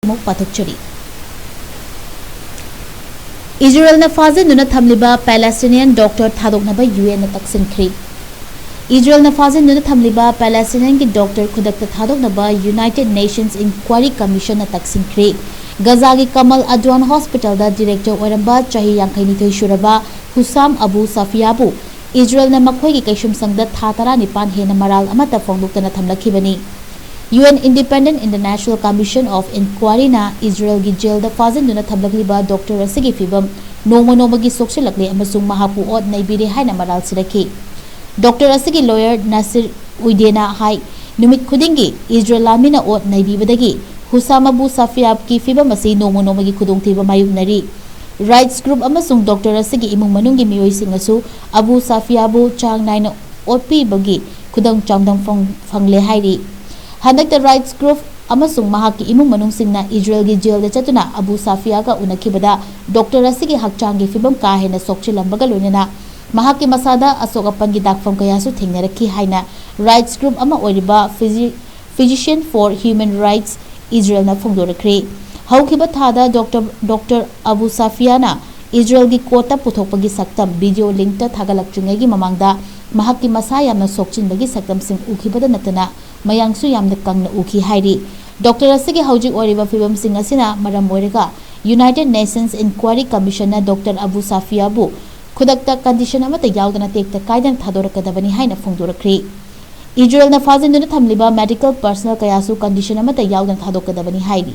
muk pathokchari. Israel na Fajinduna Thamliba Palestinian Dr. Thadoknaba UN na Taksinkhre. Israel na Fajinduna Thamliba Palestinian ki Dr. Khudakta Thadoknaba United Nations Inquiry Commission na Taksinkhre. Gaza ki Kamal Adwan Hospital da Director Oiramba Chahi Yankainithoi Shuraba Hussam Abu Safiyabu Israel na makhoi ki kaishum sangda Thatara Nipan Hena Maral Amata Fongduktana Thamlakhibani. UN Independent International Commission of Inquiry na Israel gi jail da Fajinduna Thamlakhliba Dr. Asigi Fibam Noma Nomagi Sokshilakle amasung mahapu od naibire haina maral siraki. Dr. Asigi lawyer Nasir Uidena hai numit khudingi Israel lamina od naibibadagi Hussam Abu Safiyab ki fibam asi noma nomagi khudongthiba mayuknari. Rights group amasung Dr. Asigi imung manunggi miyoising asu Abu Safiyabu chang naina odpi bagi khudang changdang fangle hairi. Handak the rights group amasung mahaki imung manungsingna Israel gi jail da chatuna Abu Safiya ga unakhibada Dr. Asigi hakchang gi fibam ka hena sokchilambaga loinena mahaki masada asogapan gi dakfam kayasu thengnarakhi haina rights group ama oriba physician for human rights Israel na phongdorakre. Haukiba thada Dr. Abu Safiya na Israel gi kota puthokpagi saktam video link ta thagalakchungai gi mamangda mahaki masa yamna sokchinbagi saktam sing ukhibada natana mayangsu yamna kangna ukhi hairi. Dr. Asigi haujik oriba fibam sing asina maram oiraga United Nations Inquiry Commission na Dr. Abu Safiyabu khudakta condition amata yaudana tekta kaidan thadorakadabani haina phongdorakre. Israel na Fajinduna Thamliba medical personnel kayasu condition amata yaudana thadokadabani hairi.